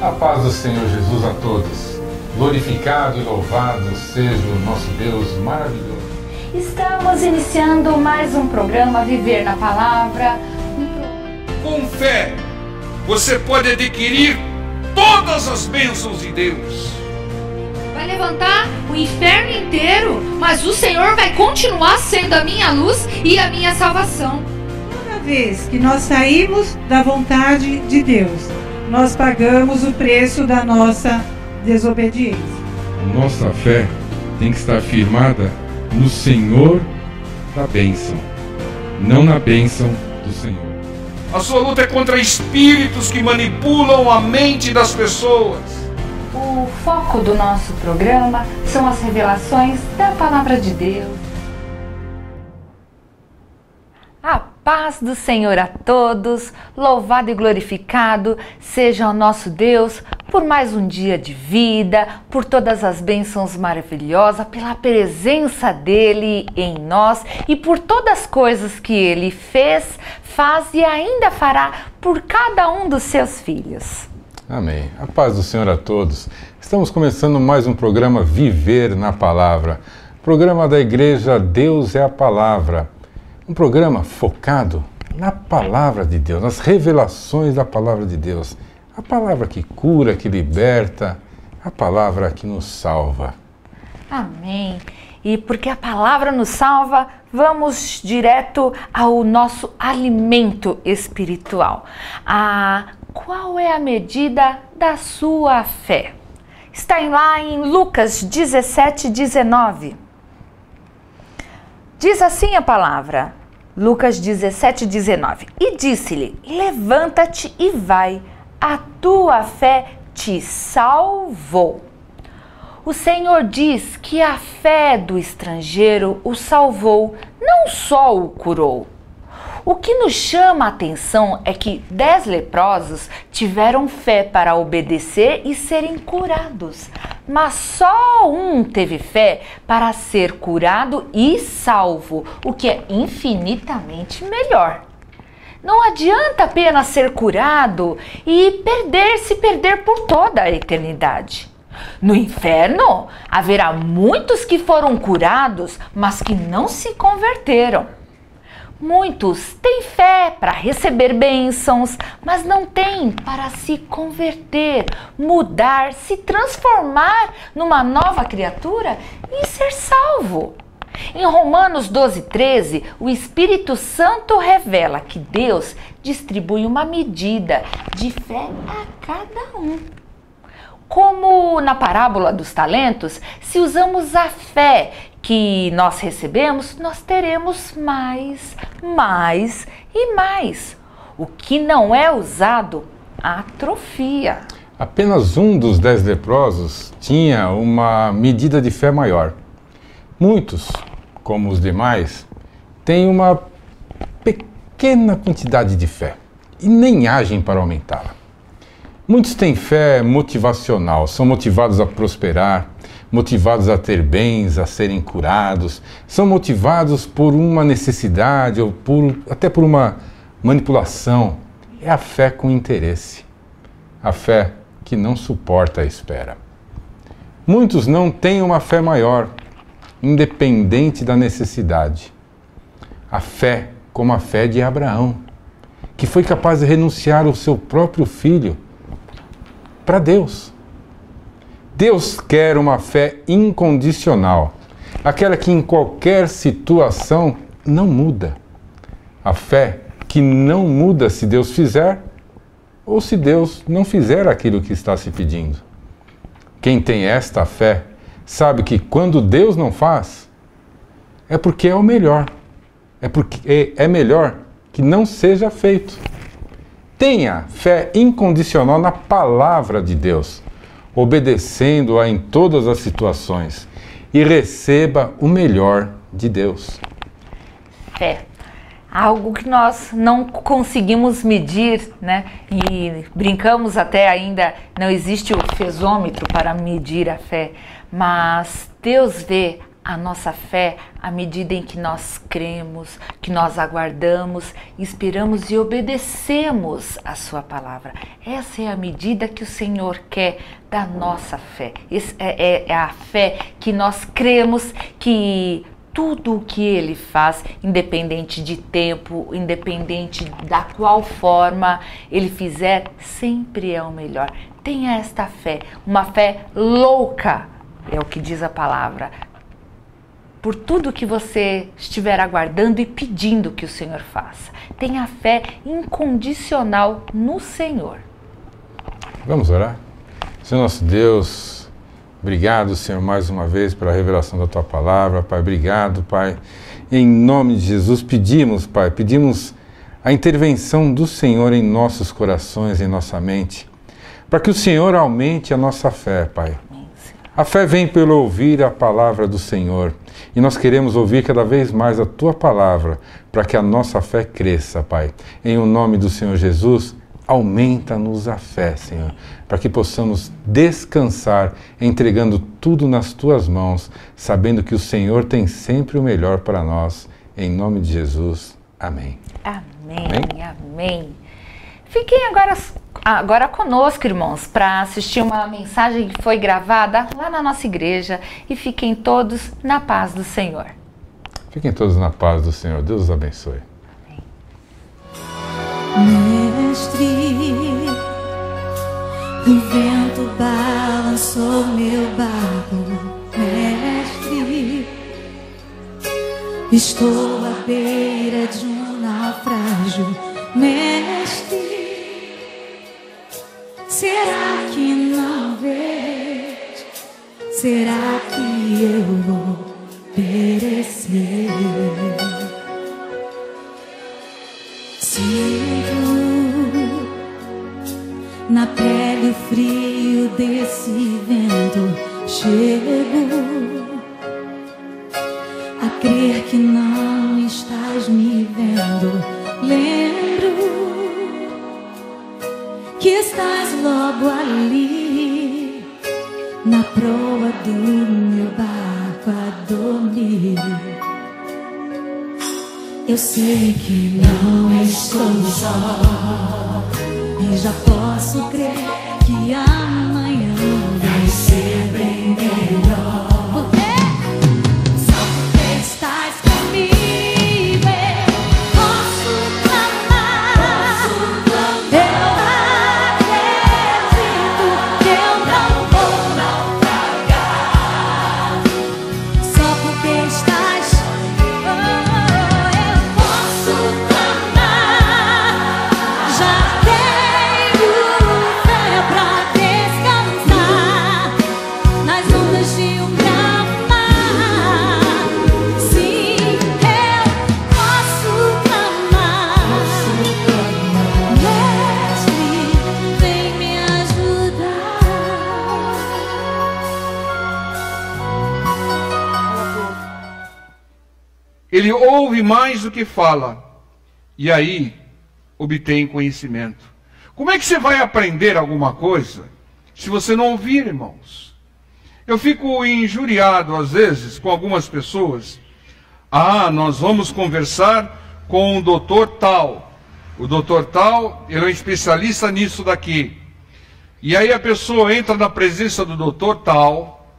A paz do Senhor Jesus a todos. Glorificado e louvado seja o nosso Deus maravilhoso. Estamos iniciando mais um programa Viver na Palavra. Com fé, você pode adquirir todas as bênçãos de Deus. Vai levantar o inferno inteiro, mas o Senhor vai continuar sendo a minha luz e a minha salvação. Toda vez que nós saímos da vontade de Deus, nós pagamos o preço da nossa desobediência. Nossa fé tem que estar firmada no Senhor da bênção, não na bênção do Senhor. A sua luta é contra espíritos que manipulam a mente das pessoas. O foco do nosso programa são as revelações da Palavra de Deus. A paz do Senhor a todos, louvado e glorificado seja o nosso Deus por mais um dia de vida, por todas as bênçãos maravilhosas, pela presença dEle em nós e por todas as coisas que Ele fez, faz e ainda fará por cada um dos seus filhos. Amém. A paz do Senhor a todos. Estamos começando mais um programa Viver na Palavra. Programa da Igreja Deus é a Palavra. Um programa focado na Palavra de Deus, nas revelações da Palavra de Deus. A palavra que cura, que liberta, a palavra que nos salva. Amém. E porque a palavra nos salva, vamos direto ao nosso alimento espiritual. Qual é a medida da sua fé? Está lá em Lucas 17:19. Diz assim a palavra, Lucas 17:19. E disse-lhe, levanta-te e vai, a tua fé te salvou. O Senhor diz que a fé do estrangeiro o salvou, não só o curou. O que nos chama a atenção é que 10 leprosos tiveram fé para obedecer e serem curados, mas só um teve fé para ser curado e salvo, o que é infinitamente melhor. Não adianta apenas ser curado e se perder por toda a eternidade. No inferno, haverá muitos que foram curados, mas que não se converteram. Muitos têm fé para receber bênçãos, mas não têm para se converter, mudar, se transformar numa nova criatura e ser salvo. Em Romanos 12:13, o Espírito Santo revela que Deus distribui uma medida de fé a cada um. Como na parábola dos talentos, se usamos a fé que nós recebemos, nós teremos mais e mais. O que não é usado, atrofia. Apenas um dos 10 leprosos tinha uma medida de fé maior. Muitos, como os demais, têm uma pequena quantidade de fé e nem agem para aumentá-la. Muitos têm fé motivacional, são motivados a prosperar, motivados a ter bens, a serem curados, são motivados por uma necessidade ou até por uma manipulação. É a fé com interesse, a fé que não suporta a espera. Muitos não têm uma fé maior, independente da necessidade. A fé como a fé de Abraão, que foi capaz de renunciar ao seu próprio filho para Deus. Deus quer uma fé incondicional, aquela que em qualquer situação não muda. A fé que não muda se Deus fizer ou se Deus não fizer aquilo que está se pedindo. Quem tem esta fé sabe que quando Deus não faz, é porque é o melhor. É porque é melhor que não seja feito. Tenha fé incondicional na palavra de Deus, obedecendo-a em todas as situações, e receba o melhor de Deus. Fé, algo que nós não conseguimos medir, né? E brincamos até ainda, não existe o fezômetro para medir a fé, mas Deus vê a nossa fé à medida em que nós cremos, que nós aguardamos, esperamos e obedecemos a sua palavra. Essa é a medida que o Senhor quer da nossa fé. Essa é a fé que nós cremos que tudo o que Ele faz, independente de tempo, independente da qual forma Ele fizer, sempre é o melhor. Tenha esta fé, uma fé louca, é o que diz a palavra, por tudo que você estiver aguardando e pedindo que o Senhor faça. Tenha fé incondicional no Senhor. Vamos orar? Senhor nosso Deus, obrigado, Senhor, mais uma vez pela revelação da Tua palavra. Pai, obrigado, Pai. Em nome de Jesus, pedimos, Pai, pedimos a intervenção do Senhor em nossos corações, em nossa mente, para que o Senhor aumente a nossa fé, Pai. A fé vem pelo ouvir a palavra do Senhor, e nós queremos ouvir cada vez mais a Tua palavra, para que a nossa fé cresça, Pai. Em o nome do Senhor Jesus, aumenta-nos a fé, Senhor, para que possamos descansar, entregando tudo nas Tuas mãos, sabendo que o Senhor tem sempre o melhor para nós. Em nome de Jesus, amém. Amém, amém. Fiquem agora conosco, irmãos, para assistir uma mensagem que foi gravada lá na nossa igreja, e fiquem todos na paz do Senhor. Fiquem todos na paz do Senhor. Deus os abençoe. Mestre, o vento balançou meu barco. Mestre, estou à beira de um naufrágio. Mestre, será que não vês? Será que eu vou perecer? Sinto na pele o frio desse vento. Chego a crer que não estás me vendo. Lembro que estás logo ali, na proa do meu barco a dormir. Eu sei que não estou só, e já posso crer que amanhã vai ser bem melhor. Só porque estás comigo eu posso clamar. Eu acredito que eu não vou naufragar. Só porque estás, eu posso clamar. Já tenho fé pra descansar nas ondas de um grande mar. Sim, eu posso clamar. Mestre, vem me ajudar. Ele ouve mais do que fala, e aí obtém conhecimento. Como é que você vai aprender alguma coisa se você não ouvir, irmãos? Eu fico injuriado às vezes com algumas pessoas. Nós vamos conversar com o doutor tal. O doutor tal, ele é um especialista nisso daqui. E aí a pessoa entra na presença do doutor tal,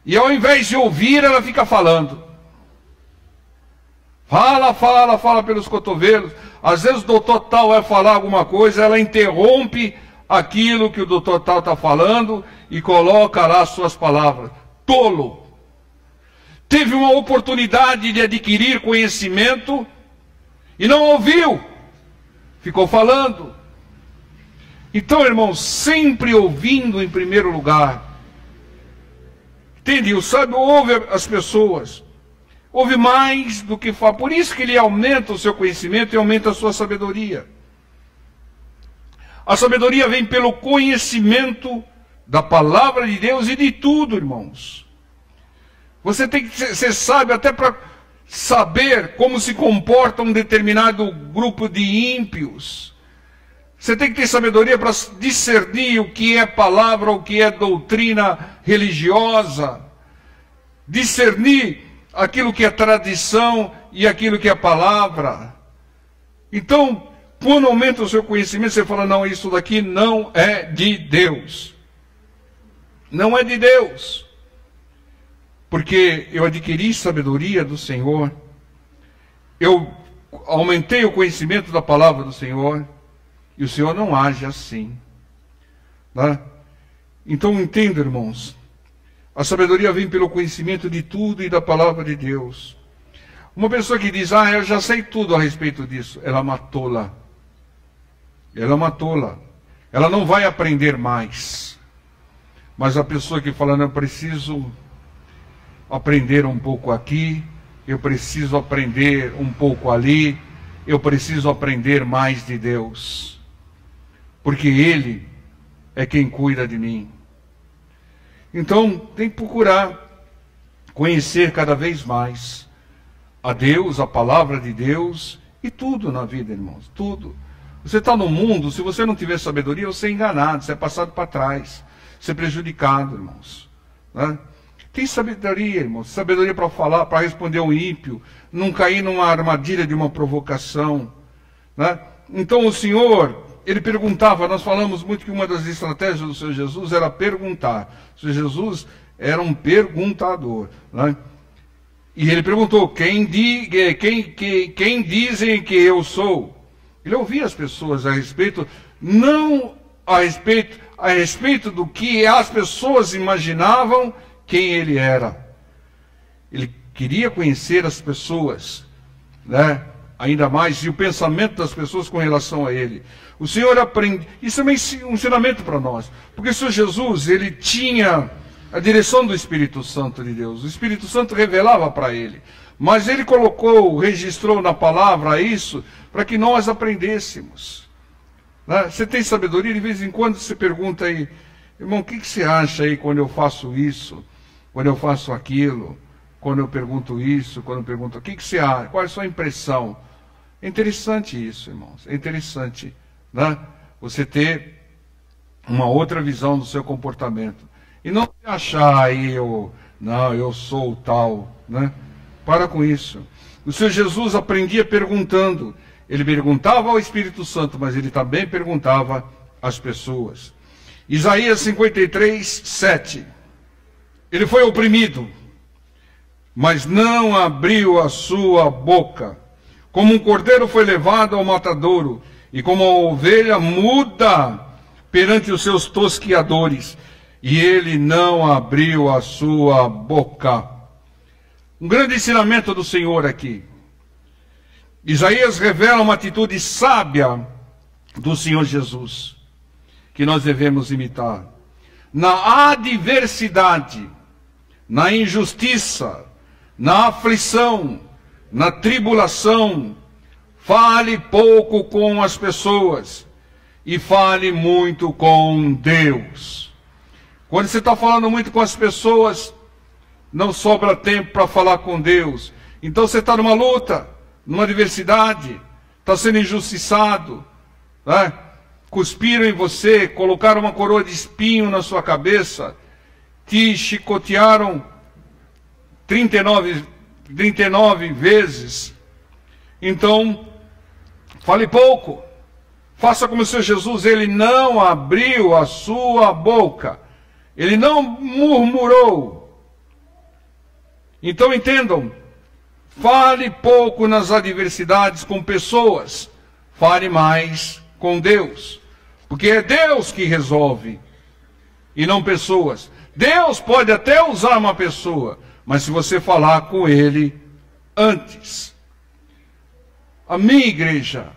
e ao invés de ouvir, ela fica falando. Fala pelos cotovelos. Às vezes o doutor tal vai falar alguma coisa, ela interrompe aquilo que o doutor tal está falando e coloca lá as suas palavras. Tolo! Teve uma oportunidade de adquirir conhecimento e não ouviu. Ficou falando. Então, irmãos, sempre ouvindo em primeiro lugar. Entende? O sábio ouve as pessoas. Ouve mais do que fala. Por isso que ele aumenta o seu conhecimento e aumenta a sua sabedoria. A sabedoria vem pelo conhecimento da palavra de Deus e de tudo, irmãos. Você tem que ser sábio até para saber como se comporta um determinado grupo de ímpios. Você tem que ter sabedoria para discernir o que é palavra, o que é doutrina religiosa. discernir aquilo que é tradição e aquilo que é palavra. Então, quando aumenta o seu conhecimento, você fala, não, isso daqui não é de Deus. Não é de Deus. Porque eu adquiri sabedoria do Senhor, eu aumentei o conhecimento da palavra do Senhor, e o Senhor não age assim. Né? Então entenda, irmãos, a sabedoria vem pelo conhecimento de tudo e da palavra de Deus. Uma pessoa que diz, eu já sei tudo a respeito disso, ela matou-la. Ela matou-la. Ela não vai aprender mais. Mas a pessoa que fala, não, eu preciso aprender um pouco aqui, eu preciso aprender um pouco ali, eu preciso aprender mais de Deus. Porque Ele é quem cuida de mim. Então, tem que procurar conhecer cada vez mais a Deus, a palavra de Deus e tudo na vida, irmãos, tudo. Você está no mundo, se você não tiver sabedoria, você é enganado, você é passado para trás, você é prejudicado, irmãos. Né? Tem sabedoria, irmãos, sabedoria para falar, para responder ao ímpio, não cair numa armadilha de uma provocação. Né? Então o Senhor, Ele perguntava, nós falamos muito que uma das estratégias do Senhor Jesus era perguntar. O Senhor Jesus era um perguntador. Né? E Ele perguntou, quem dizem que eu sou? Ele ouvia as pessoas a respeito, não a respeito do que as pessoas imaginavam quem Ele era. Ele queria conhecer as pessoas, né? Ainda mais, e o pensamento das pessoas com relação a Ele. O Senhor aprende, isso é um ensinamento para nós, porque o Senhor Jesus, Ele tinha a direção do Espírito Santo de Deus, o Espírito Santo revelava para Ele, mas Ele registrou na palavra isso, para que nós aprendêssemos. Né? Você tem sabedoria, de vez em quando você pergunta aí, irmão, o que você acha aí quando eu faço isso, quando eu faço aquilo, quando eu pergunto isso, quando eu pergunto, o que você acha, qual é a sua impressão? É interessante isso, irmãos, é interessante, né? Você ter uma outra visão do seu comportamento. E não achar aí, eu sou tal, né? Para com isso. O Senhor Jesus aprendia perguntando. Ele perguntava ao Espírito Santo, mas ele também perguntava às pessoas. Isaías 53, 7. Ele foi oprimido, mas não abriu a sua boca. Como um cordeiro foi levado ao matadouro, e como a ovelha muda perante os seus tosquiadores, e ele não abriu a sua boca. Um grande ensinamento do Senhor aqui. Isaías revela uma atitude sábia do Senhor Jesus, que nós devemos imitar. Na adversidade, na injustiça, na aflição, na tribulação, fale pouco com as pessoas e fale muito com Deus. Quando você está falando muito com as pessoas, não sobra tempo para falar com Deus. Então você está numa luta, numa adversidade, está sendo injustiçado, né? Cuspiram em você, colocaram uma coroa de espinho na sua cabeça, te chicotearam 39 vezes. Então, fale pouco. Faça como o Senhor Jesus, Ele não abriu a sua boca. Ele não murmurou. Então entendam, fale pouco nas adversidades com pessoas, fale mais com Deus, porque é Deus que resolve, e não pessoas. Deus pode até usar uma pessoa, mas se você falar com Ele antes. Amém, igreja?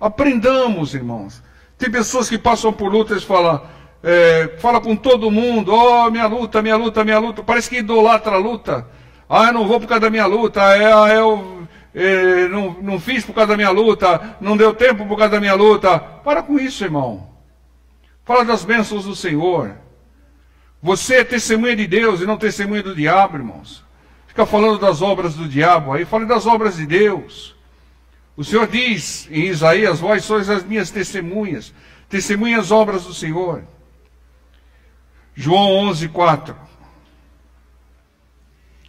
Aprendamos, irmãos. Tem pessoas que passam por lutas e falam, fala com todo mundo, minha luta, minha luta, minha luta, parece que idolatra a luta. Eu não vou por causa da minha luta, eu não fiz por causa da minha luta, não deu tempo por causa da minha luta. Para com isso, irmão. Fala das bênçãos do Senhor. Você é testemunha de Deus e não testemunha do diabo, irmãos. Fica falando das obras do diabo aí, fale das obras de Deus. O Senhor diz em Isaías, vós sois as minhas testemunhas, testemunhas as obras do Senhor. João 11, 4.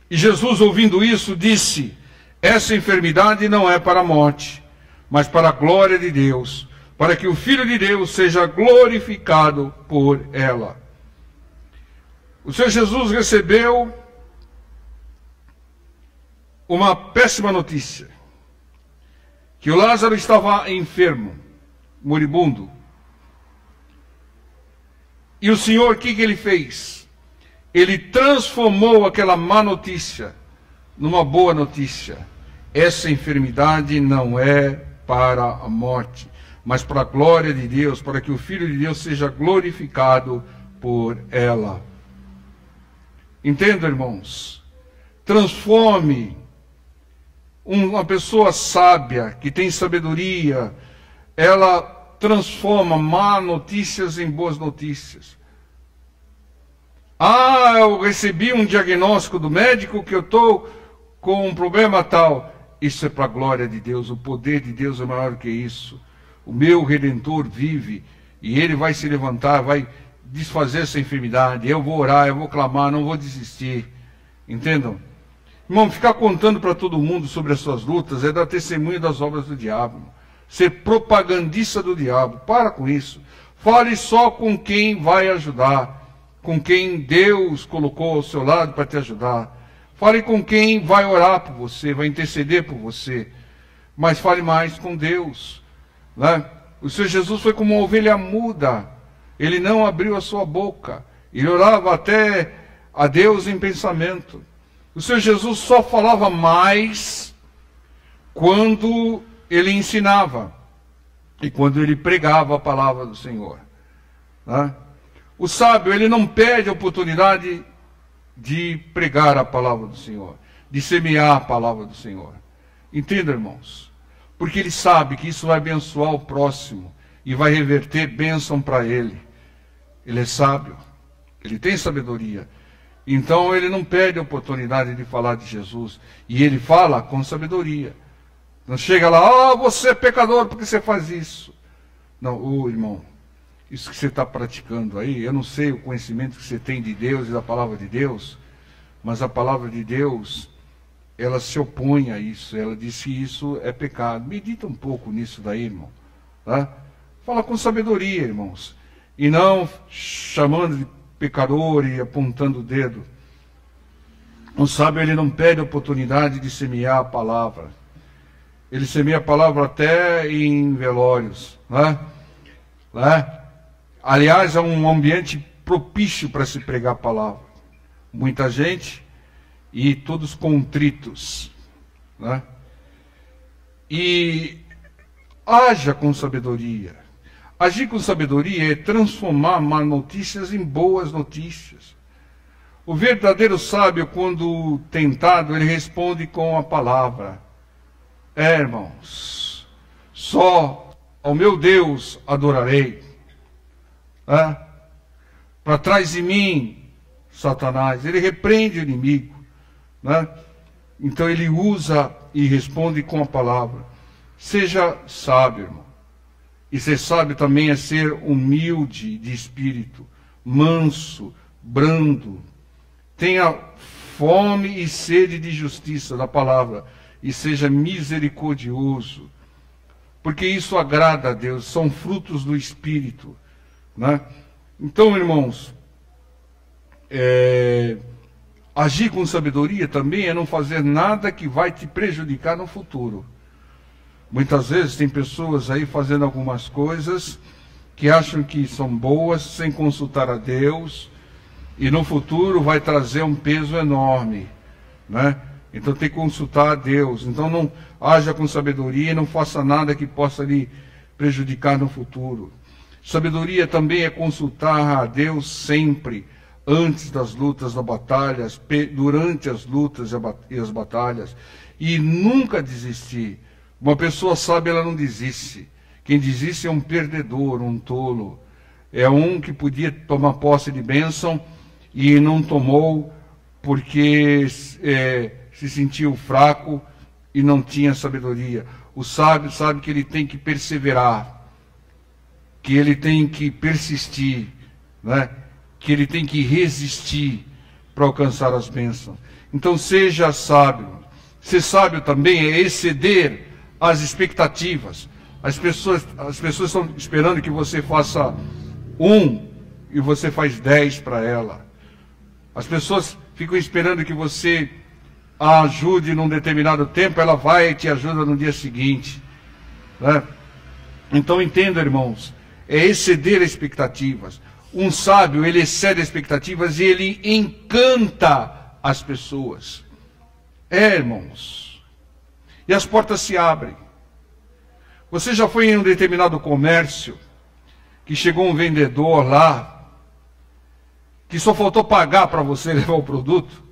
E Jesus, ouvindo isso, disse: essa enfermidade não é para a morte, mas para a glória de Deus, para que o Filho de Deus seja glorificado por ela. O Senhor Jesus recebeu uma péssima notícia, que o Lázaro estava enfermo, moribundo. E o Senhor, o que ele fez? Ele transformou aquela má notícia numa boa notícia. Essa enfermidade não é para a morte, mas para a glória de Deus, para que o Filho de Deus seja glorificado por ela. Entenda, irmãos? Transforme uma pessoa sábia, que tem sabedoria, ela transforma má notícias em boas notícias. Ah, eu recebi um diagnóstico do médico que eu estou com um problema tal. Isso é para a glória de Deus, o poder de Deus é maior que isso. O meu Redentor vive e ele vai se levantar, vai desfazer essa enfermidade. Eu vou orar, eu vou clamar, não vou desistir. Entendam? Irmão, ficar contando para todo mundo sobre as suas lutas é dar testemunho das obras do diabo. Ser propagandista do diabo. Para com isso. Fale só com quem vai ajudar. Com quem Deus colocou ao seu lado para te ajudar. Fale com quem vai orar por você, vai interceder por você. Mas fale mais com Deus. Né? O Senhor Jesus foi como uma ovelha muda. Ele não abriu a sua boca. Ele orava até a Deus em pensamento. O Senhor Jesus só falava mais quando ele ensinava e quando ele pregava a palavra do Senhor. Né? O sábio, ele não perde a oportunidade de pregar a palavra do Senhor, de semear a palavra do Senhor. Entenda, irmãos? Porque ele sabe que isso vai abençoar o próximo e vai reverter bênção para ele. Ele é sábio, ele tem sabedoria. Então ele não perde a oportunidade de falar de Jesus. E ele fala com sabedoria. Não chega lá, você é pecador porque você faz isso. Não, irmão, isso que você está praticando aí, eu não sei o conhecimento que você tem de Deus e da palavra de Deus, mas a palavra de Deus, ela se opõe a isso. Ela diz que isso é pecado. Medita um pouco nisso daí, irmão. Tá? Fala com sabedoria, irmãos. E não chamando de pecador e apontando o dedo. O sábio, ele não perde a oportunidade de semear a palavra. Ele semeia a palavra até em velórios. Né? Aliás, é um ambiente propício para se pregar a palavra. Muita gente e todos contritos. Né? E haja com sabedoria. Agir com sabedoria é transformar más notícias em boas notícias. O verdadeiro sábio, quando tentado, ele responde com a palavra. Irmãos, só ao meu Deus adorarei. Para trás de mim, Satanás. Ele repreende o inimigo. Então ele usa e responde com a palavra. Seja sábio, irmão. E ser sábio também é ser humilde de espírito, manso, brando. Tenha fome e sede de justiça da palavra e seja misericordioso. Porque isso agrada a Deus, são frutos do Espírito. Né? Então, irmãos, agir com sabedoria também é não fazer nada que vai te prejudicar no futuro. Muitas vezes tem pessoas aí fazendo algumas coisas que acham que são boas sem consultar a Deus e no futuro vai trazer um peso enorme, né? Então tem que consultar a Deus. Então não haja com sabedoria e não faça nada que possa lhe prejudicar no futuro. Sabedoria também é consultar a Deus sempre, antes das lutas, das batalhas, durante as lutas e as batalhas, e nunca desistir. Uma pessoa sábia, ela não desiste. Quem desiste é um perdedor, um tolo. É um que podia tomar posse de bênção e não tomou porque se sentiu fraco e não tinha sabedoria. O sábio sabe que ele tem que perseverar, que ele tem que persistir, né? Que ele tem que resistir para alcançar as bênçãos. Então seja sábio. Ser sábio também é exceder as expectativas. As pessoas estão esperando que você faça 1 e você faz 10 para ela. As pessoas ficam esperando que você a ajude num determinado tempo, ela vai e te ajuda no dia seguinte, né? Então entenda, irmãos, é exceder expectativas. Um sábio, ele excede expectativas e ele encanta as pessoas. Irmãos. E as portas se abrem. Você já foi em um determinado comércio que chegou um vendedor lá que só faltou pagar para você levar o produto?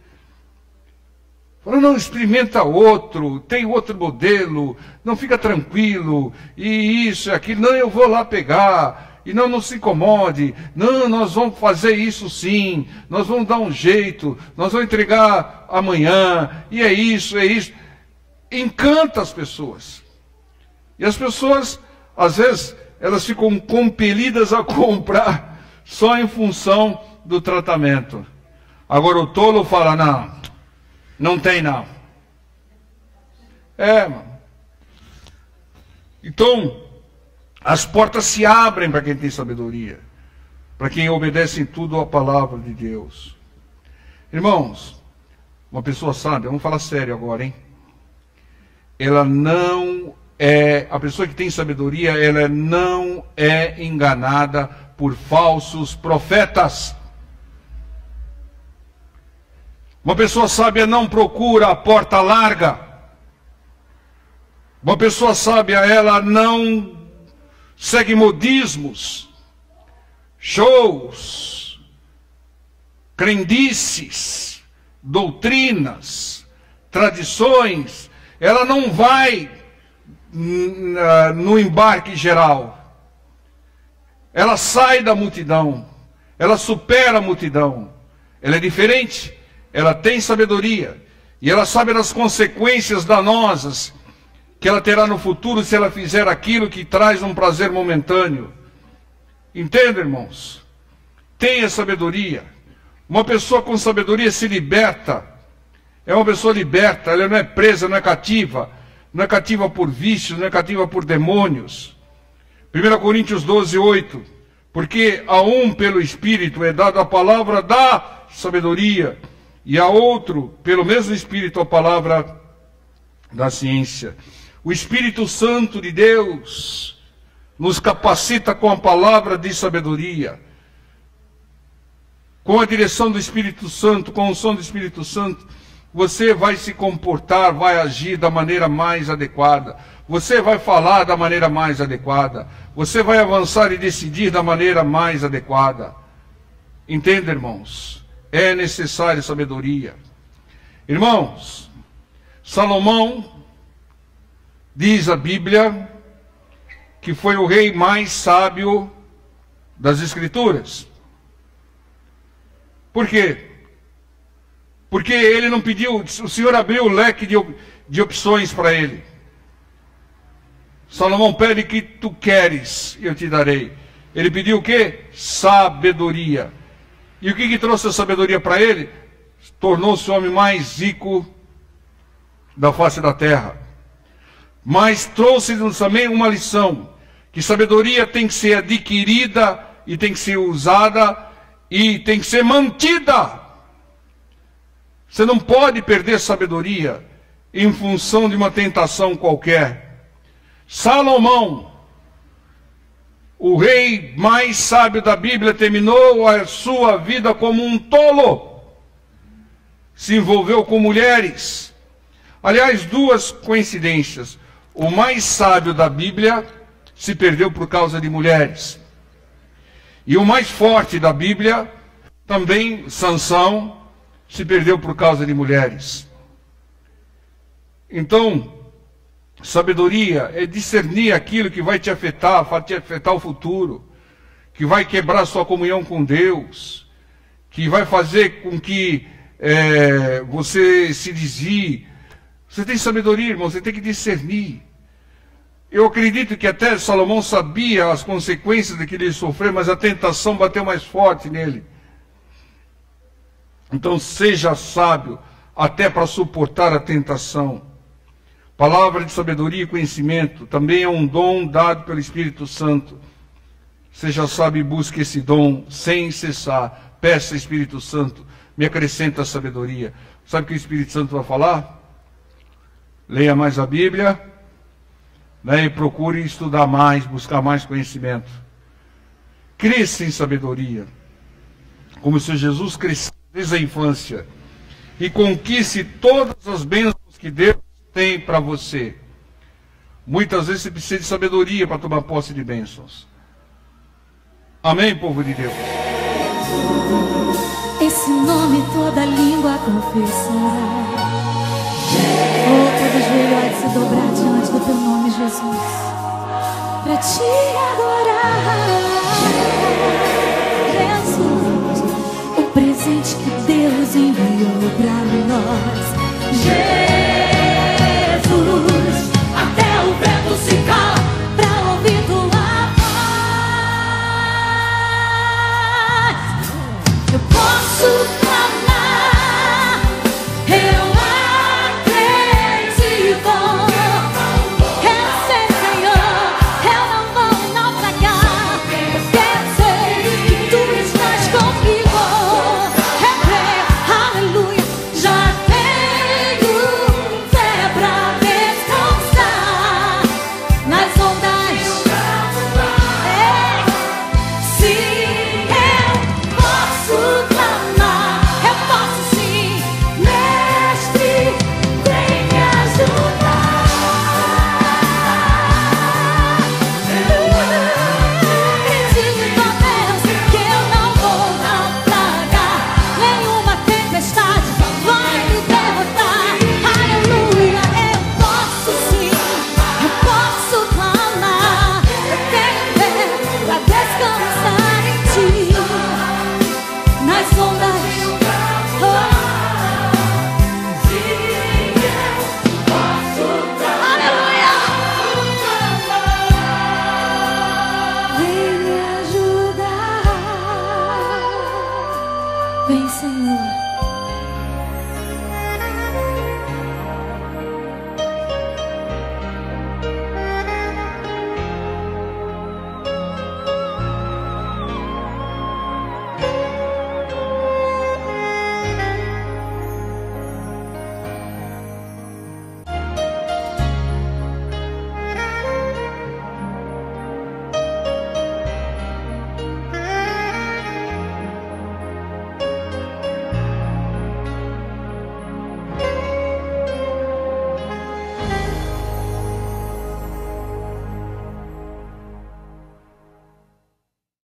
Falou, não, experimenta outro, tem outro modelo, não, fica tranquilo, e isso e aquilo, não, eu vou lá pegar, e não se incomode, não, nós vamos fazer isso sim, nós vamos dar um jeito, nós vamos entregar amanhã, e é isso. Encanta as pessoas. E as pessoas, às vezes, elas ficam compelidas a comprar só em função do tratamento. Agora o tolo fala, não tem não. Mano. Então, as portas se abrem para quem tem sabedoria, para quem obedece em tudo à palavra de Deus. Irmãos, uma pessoa sábia, vamos falar sério agora, hein? Ela não é, a pessoa que tem sabedoria, ela não é enganada por falsos profetas. Uma pessoa sábia não procura a porta larga. Uma pessoa sábia, ela não segue modismos, shows, crendices, doutrinas, tradições. Ela não vai no embarque geral. Ela sai da multidão. Ela supera a multidão. Ela é diferente. Ela tem sabedoria. E ela sabe das consequências danosas que ela terá no futuro se ela fizer aquilo que traz um prazer momentâneo. Entende, irmãos? Tenha sabedoria. Uma pessoa com sabedoria se liberta. É uma pessoa liberta. Ela não é presa, não é cativa. Não é cativa por vícios, não é cativa por demônios. 1 Coríntios 12, 8. Porque a um pelo Espírito é dada a palavra da sabedoria, e a outro, pelo mesmo Espírito, a palavra da ciência. O Espírito Santo de Deus nos capacita com a palavra de sabedoria. Com a direção do Espírito Santo, com o som do Espírito Santo, você vai se comportar, vai agir da maneira mais adequada. Você vai falar da maneira mais adequada. Você vai avançar e decidir da maneira mais adequada. Entenda, irmãos? É necessária sabedoria. Irmãos, Salomão, diz a Bíblia, que foi o rei mais sábio das Escrituras. Por quê? Porque ele não pediu, o Senhor abriu o leque de opções para ele. Salomão pede que tu queres, eu te darei. Ele pediu o quê? Sabedoria. E o que trouxe a sabedoria para ele? Tornou-se o homem mais rico da face da terra. Mas trouxe-nos também uma lição, que sabedoria tem que ser adquirida e tem que ser usada e tem que ser mantida. Você não pode perder sabedoria em função de uma tentação qualquer. Salomão, o rei mais sábio da Bíblia, terminou a sua vida como um tolo. Se envolveu com mulheres. Aliás, duas coincidências. O mais sábio da Bíblia se perdeu por causa de mulheres. E o mais forte da Bíblia, também Sansão, se perdeu por causa de mulheres. Então, sabedoria é discernir aquilo que vai te afetar o futuro, que vai quebrar sua comunhão com Deus, que vai fazer com que você se desvie. Você tem sabedoria, irmão, você tem que discernir. Eu acredito que até Salomão sabia as consequências de que ele sofreu, mas a tentação bateu mais forte nele. Então seja sábio até para suportar a tentação. Palavra de sabedoria e conhecimento também é um dom dado pelo Espírito Santo. Seja sábio e busque esse dom sem cessar. Peça, Espírito Santo, me acrescenta a sabedoria. Sabe o que o Espírito Santo vai falar? Leia mais a Bíblia, né, e procure estudar mais, buscar mais conhecimento. Cresça em sabedoria, como se Jesus crescesse desde a infância, e conquiste todas as bênçãos que Deus tem para você. Muitas vezes você precisa de sabedoria para tomar posse de bênçãos. Amém, povo de Deus? Esse nome toda língua confessará. Todo joelho há de se dobrar diante do teu nome, Jesus, para te adorar. Jesus, o presente que Deus enviou para nós.